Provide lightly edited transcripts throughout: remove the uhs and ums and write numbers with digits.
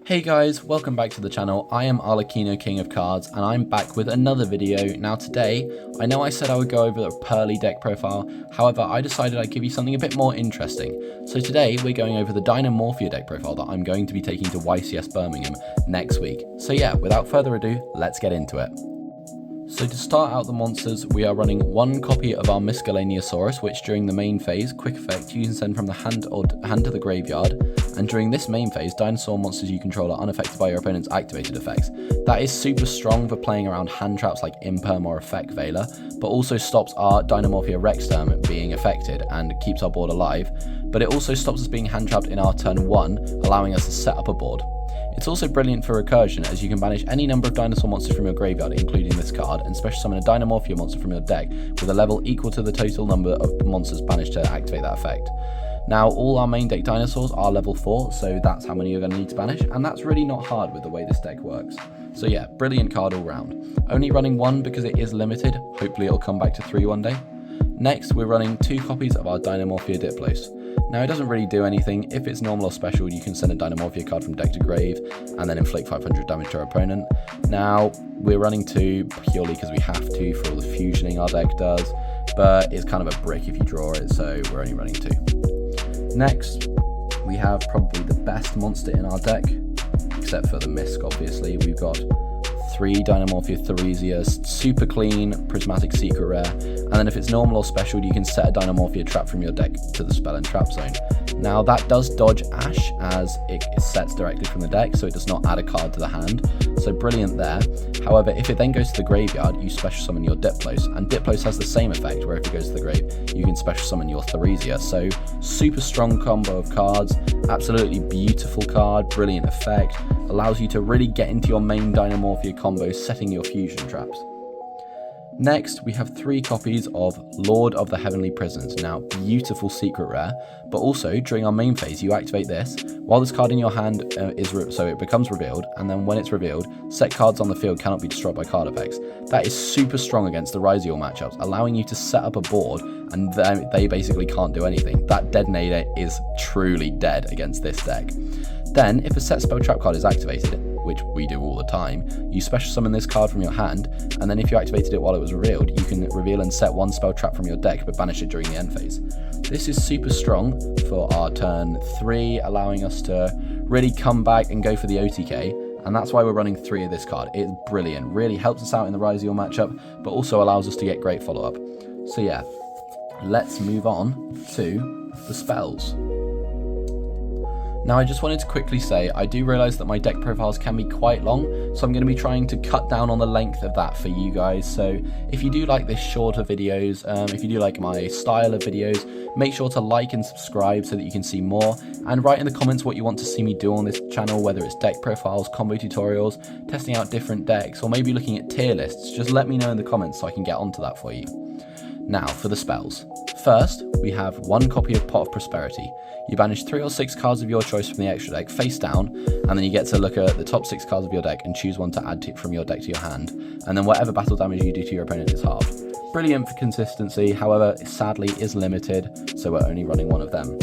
Hey guys, welcome back to the channel. I am Arlecchino King of Cards and I'm back with another video. Now today, I know I said I would go over the Pearly deck profile, however I decided I'd give you something a bit more interesting. So today we're going over the Dinomorphia deck profile that I'm going to be taking to YCS Birmingham next week. So yeah, without further ado, let's get into it. So to start out the monsters, we are running one copy of our Miscellaneousaurus, which during the main phase, quick effect, you can send from the hand to the graveyard, and during this main phase, dinosaur monsters you control are unaffected by your opponent's activated effects. That is super strong for playing around hand traps like Imperm or Effect Veiler, but also stops our Dinomorphia Rexterm being affected and keeps our board alive, but it also stops us being hand trapped in our turn 1, allowing us to set up a board. It's also brilliant for recursion, as you can banish any number of dinosaur monsters from your graveyard, including this card, and special summon a Dinomorphia monster from your deck with a level equal to the total number of monsters banished to activate that effect. Now, all our main deck dinosaurs are level 4, so that's how many you're going to need to banish, and that's really not hard with the way this deck works. So yeah, brilliant card all round. Only running one because it is limited, hopefully it'll come back to 3 one day. Next, we're running 2 copies of our Dinomorphia Diplos. Now, it doesn't really do anything. If it's normal or special, you can send a Dinomorphia card from deck to grave and then inflict 500 damage to our opponent. Now, we're running 2 purely because we have to for all the fusioning our deck does, but it's kind of a brick if you draw it, so we're only running 2. Next, we have probably the best monster in our deck, except for the Misk, obviously. We've got 3 Dinomorphia Theresia, super clean, prismatic secret rare, and then if it's normal or special, you can set a Dinomorphia trap from your deck to the spell and trap zone. Now that does dodge Ash, as it sets directly from the deck, so it does not add a card to the hand, so brilliant there. However, if it then goes to the graveyard, you special summon your Diplos, and Diplos has the same effect, where if it goes to the grave, you can special summon your Theresia, so super strong combo of cards, absolutely beautiful card, brilliant effect, allows you to really get into your main Dinomorphia combos, setting your fusion traps. Next, we have 3 copies of Lord of the Heavenly Prisons. Now, beautiful secret rare, but also during our main phase, you activate this while this card in your hand so it becomes revealed, and then when it's revealed, set cards on the field cannot be destroyed by card effects. That is super strong against the Ryziel matchups, allowing you to set up a board and they basically can't do anything. That Detonator is truly dead against this deck. Then, if a set spell trap card is activated, which we do all the time, you special summon this card from your hand, and then if you activated it while it was revealed, you can reveal and set 1 spell trap from your deck, but banish it during the end phase. This is super strong for our turn 3, allowing us to really come back and go for the OTK, and that's why we're running 3 of this card. It's brilliant, really helps us out in the Ryziel matchup, but also allows us to get great follow-up. So yeah, let's move on to the spells. Now, I just wanted to quickly say, I do realise that my deck profiles can be quite long, so I'm going to be trying to cut down on the length of that for you guys. So if you do like this shorter videos, if you do like my style of videos, make sure to like and subscribe so that you can see more, and write in the comments what you want to see me do on this channel, whether it's deck profiles, combo tutorials, testing out different decks, or maybe looking at tier lists. Just let me know in the comments so I can get onto that for you. Now, for the spells. First, we have 1 copy of Pot of Prosperity. You banish 3 or 6 cards of your choice from the extra deck face down, and then you get to look at the top 6 cards of your deck and choose one to add from your deck to your hand, and then whatever battle damage you do to your opponent is halved. Brilliant for consistency, however, it sadly is limited, so we're only running 1 of them.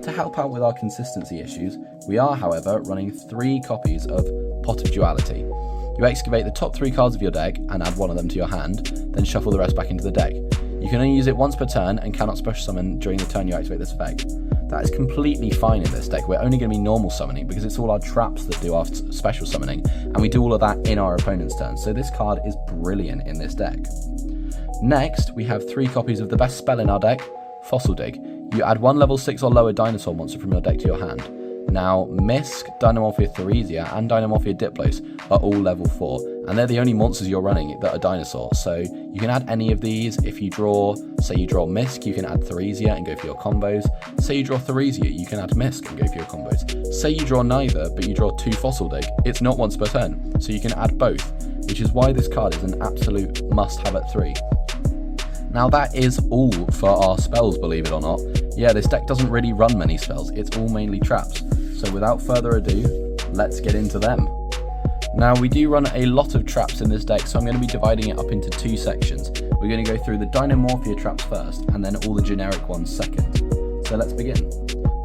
To help out with our consistency issues, we are, however, running 3 copies of Pot of Duality. You excavate the top 3 cards of your deck and add 1 of them to your hand, then shuffle the rest back into the deck. You can only use it once per turn and cannot special summon during the turn you activate this effect. That is completely fine in this deck. We're only going to be normal summoning because it's all our traps that do our special summoning, and we do all of that in our opponent's turn, so this card is brilliant in this deck. Next, we have 3 copies of the best spell in our deck, Fossil Dig. You add 1 level 6 or lower dinosaur monster from your deck to your hand. Now, Misk, Dinomorphia Theresia, and Dinomorphia Diplos are all level 4, and they're the only monsters you're running that are dinosaurs, so you can add any of these. If you draw, say you draw Misk, you can add Theresia and go for your combos. Say you draw Theresia, you can add Misk and go for your combos. Say you draw neither, but you draw 2 Fossil Dig, it's not once per turn, so you can add both, which is why this card is an absolute must-have at 3. Now that is all for our spells, believe it or not. Yeah, this deck doesn't really run many spells, it's all mainly traps. So without further ado, let's get into them. Now, we do run a lot of traps in this deck, so I'm going to be dividing it up into 2 sections. We're going to go through the Dinomorphia traps first, and then all the generic ones second. So let's begin.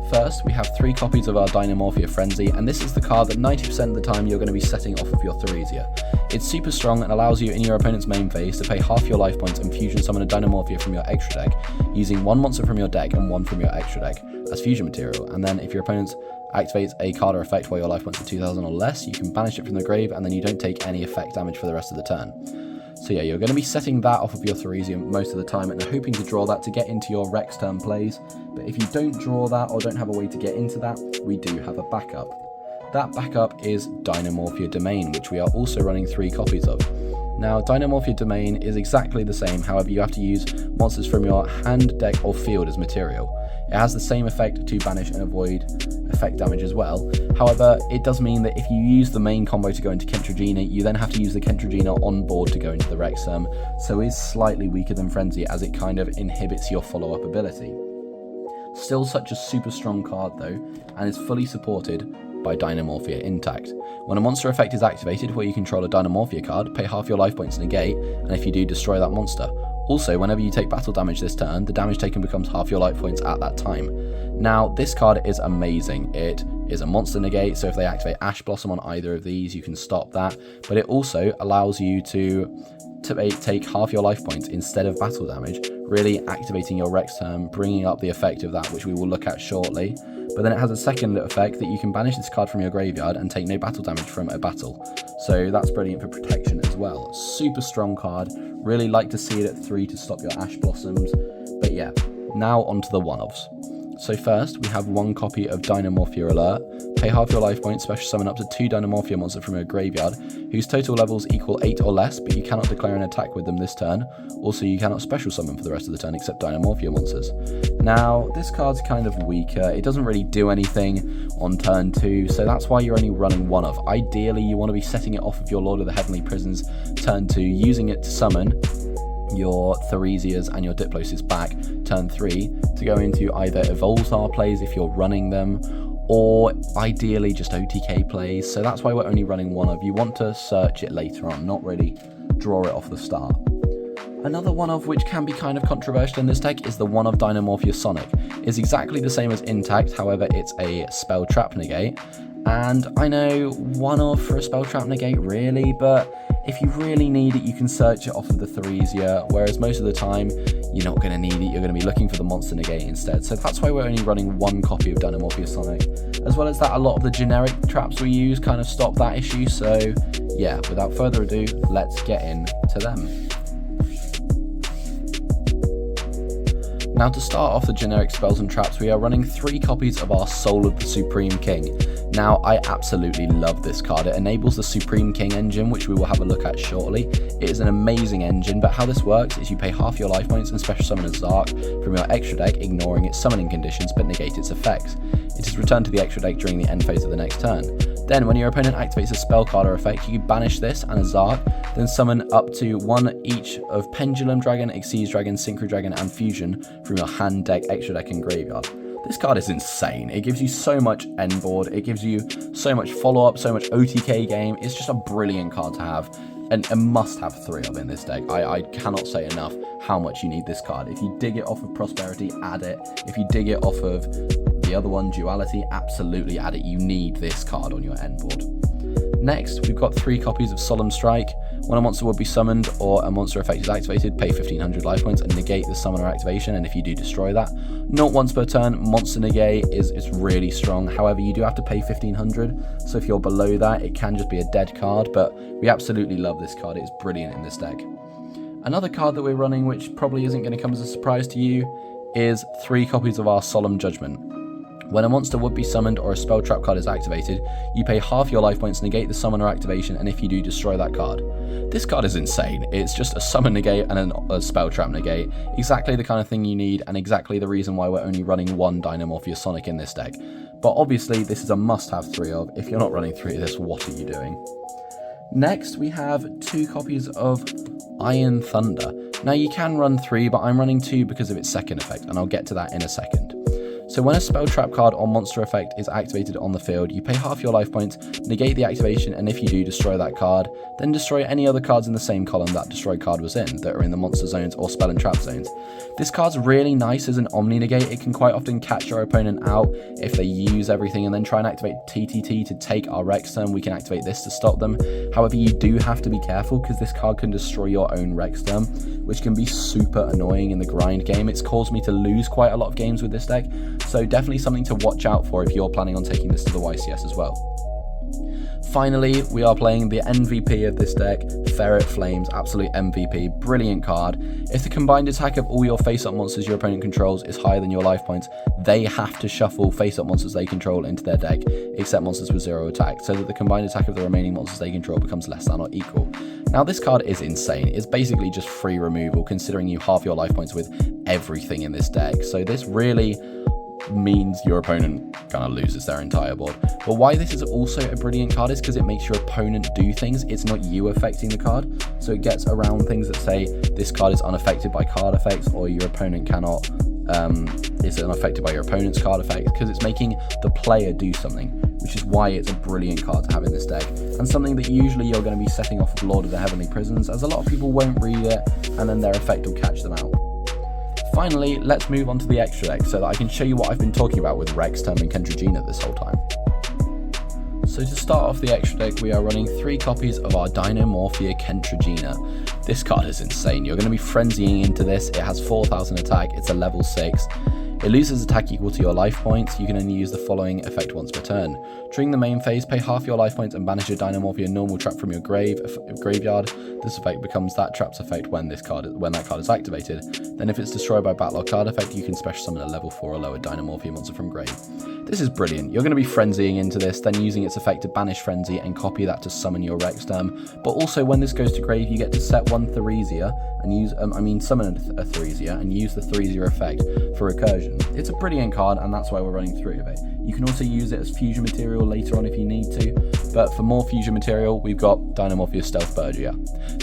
First, we have 3 copies of our Dinomorphia Frenzy, and this is the card that 90% of the time you're going to be setting off of your Theresia. It's super strong and allows you in your opponent's main phase to pay half your life points and fusion summon a Dinomorphia from your extra deck, using 1 monster from your deck and 1 from your extra deck as fusion material, and then if your opponent activates a card or effect while your life points are 2000 or less, you can banish it from the grave, and then you don't take any effect damage for the rest of the turn. So yeah, you're going to be setting that off of your Theresia most of the time and hoping to draw that to get into your Rex turn plays, but if you don't draw that or don't have a way to get into that, we do have a backup. That backup is Dinomorphia Domain, which we are also running 3 copies of. Now, Dinomorphia Domain is exactly the same, however you have to use monsters from your hand, deck or field as material. It has the same effect to banish and avoid effect damage as well. However, it does mean that if you use the main combo to go into Kentragina, you then have to use the Kentragina on board to go into the Rexurm, so it is slightly weaker than Frenzy as it kind of inhibits your follow-up ability. Still such a super strong card though, and is fully supported by Dinomorphia Intact. When a monster effect is activated where you control a Dinomorphia card, pay half your life points to negate, and if you do, destroy that monster. Also, whenever you take battle damage this turn, the damage taken becomes half your life points at that time. Now, this card is amazing. It is a monster negate, so if they activate Ash Blossom on either of these, you can stop that, but it also allows you to take half your life points instead of battle damage, really activating your Rex turn, bringing up the effect of that, which we will look at shortly. But then it has a second effect that you can banish this card from your graveyard and take no battle damage from a battle. So that's brilliant for protection as well. Super strong card. Really like to see it at 3 to stop your Ash Blossoms. But yeah, now onto the one-offs. So first, we have 1 copy of Dinomorphia Alert. Pay half your life points, special summon up to 2 Dinomorphia monsters from your graveyard, whose total levels equal 8 or less, but you cannot declare an attack with them this turn. Also, you cannot special summon for the rest of the turn except Dinomorphia monsters. Now, this card's kind of weaker. It doesn't really do anything on turn 2, so that's why you're only running 1 of. Ideally, you want to be setting it off of your Lord of the Heavenly Prisons turn 2, using it to summon your Theresias and your Diploses back turn 3 to go into either Evolzar plays if you're running them, or ideally just OTK plays, so that's why we're only running 1 of. You want to search it later on, not really draw it off the start. Another one of which can be kind of controversial in this deck is the one of Dinomorphia Sonic. It's exactly the same as Intact, however it's a Spell Trap Negate, and I know 1 of for a Spell Trap Negate really, but if you really need it you can search it off of the Theresia, whereas most of the time you're not going to need it, you're going to be looking for the Monster Negate instead, so that's why we're only running 1 copy of Dinomorphia Sonic. As well as that, a lot of the generic traps we use kind of stop that issue, so yeah, without further ado, let's get into them. Now to start off the generic spells and traps, we are running 3 copies of our Soul of the Supreme King. Now, I absolutely love this card. It enables the Supreme King engine, which we will have a look at shortly. It is an amazing engine, but how this works is you pay half your life points and special summon a Zark from your extra deck, ignoring its summoning conditions but negate its effects. It is returned to the extra deck during the end phase of the next turn. Then, when your opponent activates a spell card or effect, you banish this and a Zark, then summon up to 1 each of Pendulum Dragon, Xyz Dragon, Synchro Dragon, and Fusion from your hand, deck, extra deck, and graveyard. This card is insane. It gives you so much end board, it gives you so much follow-up, so much OTK game. It's just a brilliant card to have, and a must-have 3 of in this deck. I cannot say enough how much you need this card. If you dig it off of Prosperity, add it. If you dig it off of the other one, Duality, absolutely add it. You need this card on your end board. Next, we've got 3 copies of Solemn Strike. When a monster would be summoned or a monster effect is activated, pay 1500 life points and negate the summoner activation, and if you do, destroy that. Not once per turn, monster negate is really strong, however you do have to pay 1500, so if you're below that it can just be a dead card, but we absolutely love this card. It's brilliant in this deck. Another card that we're running, which probably isn't going to come as a surprise to you, is 3 copies of our Solemn Judgment. When a monster would be summoned or a spell trap card is activated, you pay half your life points, negate the summoner activation, and if you do, destroy that card. This card is insane. It's just a summon negate and a spell trap negate. Exactly the kind of thing you need, and exactly the reason why we're only running 1 Dinomorphia Sonic in this deck. But obviously, this is a must-have 3 of. If you're not running 3 of this, what are you doing? Next, we have 2 copies of Iron Thunder. Now, you can run 3, but I'm running 2 because of its second effect, and I'll get to that in a second. So when a spell trap card or monster effect is activated on the field, you pay half your life points, negate the activation, and if you do, destroy that card, then destroy any other cards in the same column that destroyed card was in, that are in the monster zones or spell and trap zones. This card's really nice as an Omni negate. It can quite often catch your opponent out if they use everything and then try and activate TTT to take our Rex turn. We can activate this to stop them. However, you do have to be careful because this card can destroy your own Rex turn, which can be super annoying in the grind game. It's caused me to lose quite a lot of games with this deck, so definitely something to watch out for if you're planning on taking this to the YCS as well. Finally, we are playing the MVP of this deck, Ferret Flames, absolute MVP, brilliant card. If the combined attack of all your face-up monsters your opponent controls is higher than your life points, they have to shuffle face-up monsters they control into their deck, except monsters with 0 attack, so that the combined attack of the remaining monsters they control becomes less than or equal. Now this card is insane. It's basically just free removal, considering you halve your life points with everything in this deck, so this really means your opponent kind of loses their entire board. But why this is also a brilliant card is because it makes your opponent do things. It's not you affecting the card, so it gets around things that say this card is unaffected by card effects, or your opponent cannot is unaffected by your opponent's card effects, because it's making the player do something, which is why it's a brilliant card to have in this deck, and something that usually you're going to be setting off of Lord of the Heavenly Prisons, as a lot of people won't read it and then their effect will catch them out. Finally, let's move on to the extra deck so that I can show you what I've been talking about with Rex, Term and Kentragina this whole time. So to start off the extra deck, we are running 3 copies of our Dinomorphia Kentragina. This card is insane. You're going to be frenzying into this. It has 4,000 attack. It's a level 6. It loses attack equal to your life points. You can only use the following effect once per turn. During the main phase, pay half your life points and banish a Dinomorphia normal trap from your graveyard. This effect becomes that trap's effect when that card is activated. Then if it's destroyed by battle or card effect, you can special summon a level 4 or lower Dinomorphia monster from grave. This is brilliant. You're going to be frenzying into this, then using its effect to banish Frenzy and copy that to summon your Rex Term. But also when this goes to grave, you get to set one Theresia and use, summon a Theresia and use the Theresia effect for recursion. It's a brilliant card, and that's why we're running 3 of it. You can also use it as fusion material later on if you need to, but for more fusion material, we've got Dinomorphia Stealth Bergia.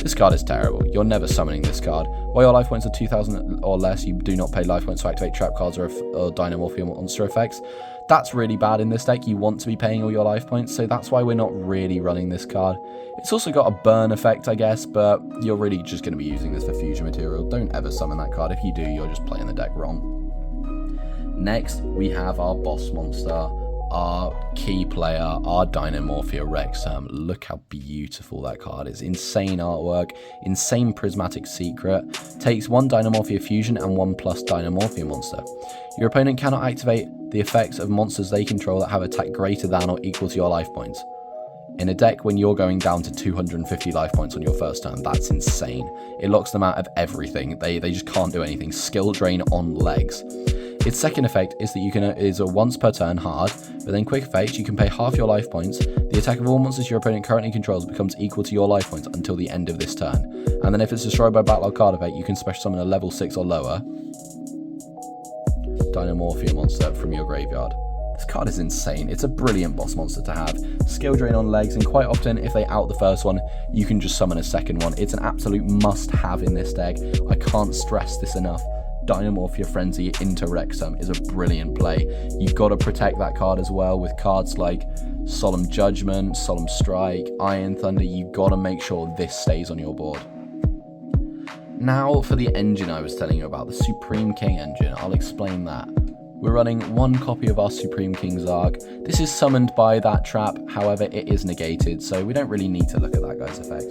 This card is terrible. You're never summoning this card. While your life points are 2,000 or less, you do not pay life points to activate trap cards or Dinomorphia monster effects. That's really bad in this deck. You want to be paying all your life points, so that's why we're not really running this card. It's also got a burn effect, I guess, but you're really just going to be using this for fusion material. Don't ever summon that card. If you do, you're just playing the deck wrong. Next, we have our boss monster, our key player, our Dinomorphia Rex Term. Look how beautiful that card is. Insane artwork, insane prismatic secret. Takes 1 Dinomorphia fusion and 1+ Dinomorphia monster. Your opponent cannot activate the effects of monsters they control that have attack greater than or equal to your life points. In a deck when you're going down to 250 life points on your first turn, that's insane. It locks them out of everything. They just can't do anything. Skill drain on legs. Its second effect is that is a once per turn hard, but then quick effect, you can pay half your life points. The attack of all monsters your opponent currently controls becomes equal to your life points until the end of this turn. And then if it's destroyed by battle or card effect, you can special summon a level 6 or lower Dinomorphia monster from your graveyard. This card is insane. It's a brilliant boss monster to have. Skill drain on legs, and quite often if they out the first one, you can just summon a second one. It's an absolute must-have in this deck. I can't stress this enough. Dinomorphia Frenzy into Rex Term is a brilliant play. You've got to protect that card as well with cards like Solemn Judgment, Solemn Strike, Iron Thunder. You've got to make sure this stays on your board. Now for the engine I was telling you about, the Supreme King engine. I'll explain that. We're running 1 copy of our Supreme King Zark. This is summoned by that trap, however it is negated, so we don't really need to look at that guy's effect.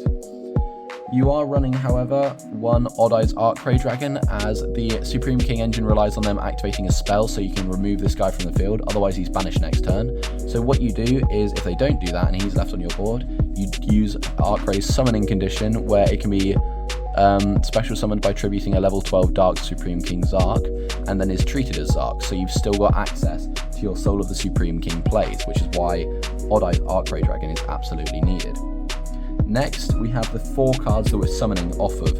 You are running, however, 1 Odd Eyes Archray Dragon, as the Supreme King engine relies on them activating a spell, so you can remove this guy from the field, otherwise he's banished next turn. So what you do is, if they don't do that and he's left on your board, you use Archray's summoning condition, where it can be special summoned by tributing a level 12 Dark Supreme King Zark, and then is treated as Zark, so you've still got access to your Soul of the Supreme King plays, which is why Odd Eyes Archray Dragon is absolutely needed. Next, we have the 4 cards that we're summoning off of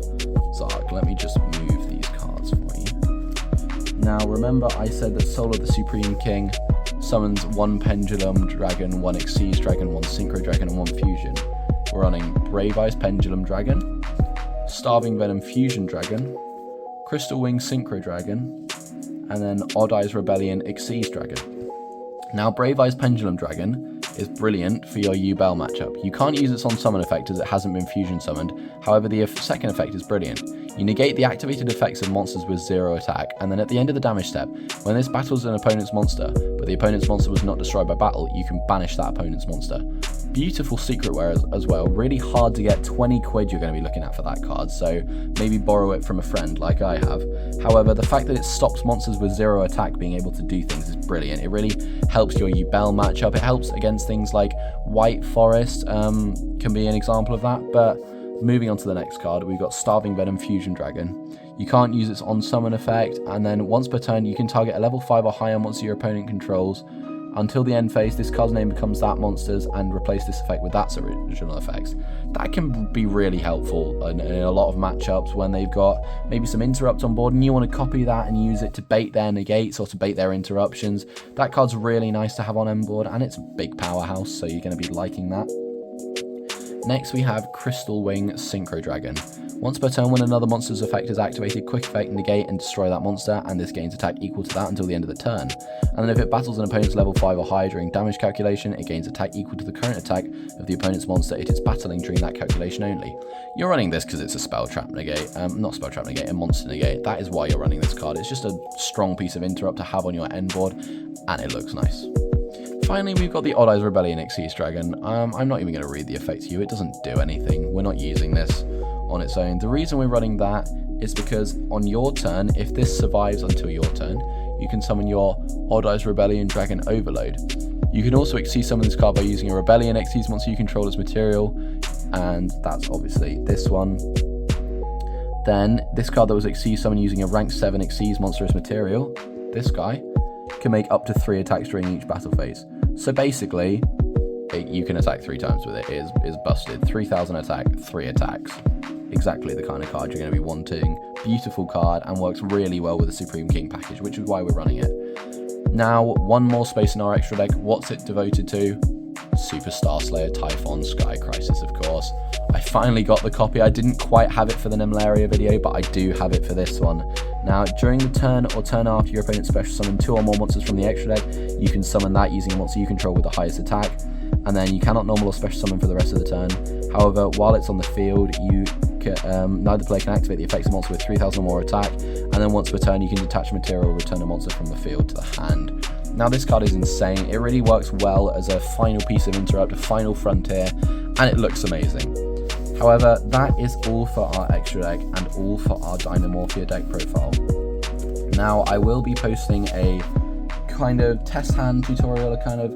Zark. Let me just move these cards for you. Now, remember I said that Soul of the Supreme King summons 1 Pendulum Dragon, 1 Xyz Dragon, 1 Synchro Dragon, and 1 Fusion. We're running Brave Eyes Pendulum Dragon, Starving Venom Fusion Dragon, Crystal Wing Synchro Dragon, and then Odd Eyes Rebellion Xyz Dragon. Now, Brave Eyes Pendulum Dragon is brilliant for your Yubel matchup. You can't use its on summon effect as it hasn't been fusion summoned, however the second effect is brilliant. You negate the activated effects of monsters with 0 attack, and then at the end of the damage step, when this battles an opponent's monster, but the opponent's monster was not destroyed by battle, you can banish that opponent's monster. Beautiful secret wear as well, really hard to get. 20 quid you're going to be looking at for that card, so maybe borrow it from a friend like I have. However, the fact that it stops monsters with 0 attack being able to do things is brilliant. It really helps your Yubel matchup. It helps against things like White Forest, can be an example of that. But moving on to the next card, we've got Starving Venom Fusion Dragon. You can't use its on summon effect, and then once per turn you can target a level 5 or higher monster your opponent controls. Until the end phase, this card's name becomes that monster's and replace this effect with that's original effects. That can be really helpful in a lot of matchups when they've got maybe some interrupt on board and you want to copy that and use it to bait their negates or to bait their interruptions. That card's really nice to have on end board, and it's a big powerhouse, so you're going to be liking that. Next we have Crystal Wing Synchro Dragon. Once per turn, when another monster's effect is activated, quick effect, negate and destroy that monster, and this gains attack equal to that until the end of the turn. And then if it battles an opponent's level 5 or higher during damage calculation, it gains attack equal to the current attack of the opponent's monster it is battling during that calculation only. You're running this because it's a spell trap negate, not spell trap negate, a monster negate. That is why you're running this card. It's just a strong piece of interrupt to have on your end board, and it looks nice. Finally, we've got the Odd Eyes Rebellion Xyz Dragon. I'm not even going to read the effect to you. It doesn't do anything. We're not using this on its own. The reason we're running that is because on your turn, if this survives until your turn, you can summon your Odd Eyes Rebellion Dragon Overload. You can also Xyz summon this card by using a Rebellion Xyz monster you control as material, and that's obviously this one. Then, this card that was Xyz summoned using a rank 7 Xyz monster as material, this guy, can make up to 3 attacks during each battle phase. So basically, you can attack 3 times with it. It is busted. 3,000 attack, 3 attacks. Exactly the kind of card you're going to be wanting. Beautiful card, and works really well with the Supreme King package, which is why we're running it. Now, one more space in our extra deck. What's it devoted to? Super Star Slayer, Typhon, Sky Crisis, of course. I finally got the copy. I didn't quite have it for the Nimlaria video, but I do have it for this one. Now, during the turn or turn after your opponent special summon 2 or more monsters from the extra deck, you can summon that using a monster you control with the highest attack, and then you cannot normal or special summon for the rest of the turn. However, while it's on the field, you can, neither player can activate the effects of monster with 3,000 or more attack, and then once per turn you can detach material or return a monster from the field to the hand. Now, this card is insane. It really works well as a final piece of interrupt, a final frontier, and it looks amazing. However, that is all for our extra deck and all for our Dinomorphia deck profile. Now, I will be posting a kind of test hand tutorial, a kind of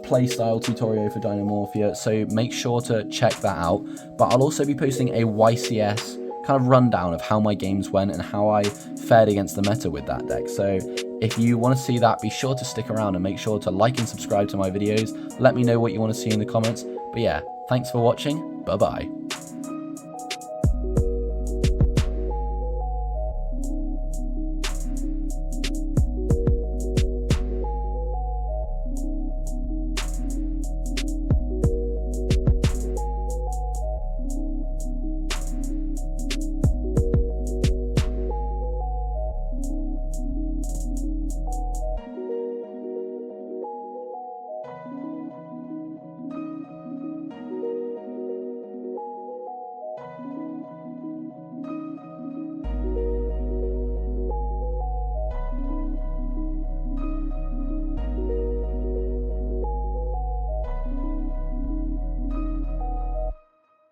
playstyle tutorial for Dinomorphia, so make sure to check that out. But I'll also be posting a YCS kind of rundown of how my games went and how I fared against the meta with that deck. So if you want to see that, be sure to stick around and make sure to like and subscribe to my videos. Let me know what you want to see in the comments. But yeah, thanks for watching. Bye bye.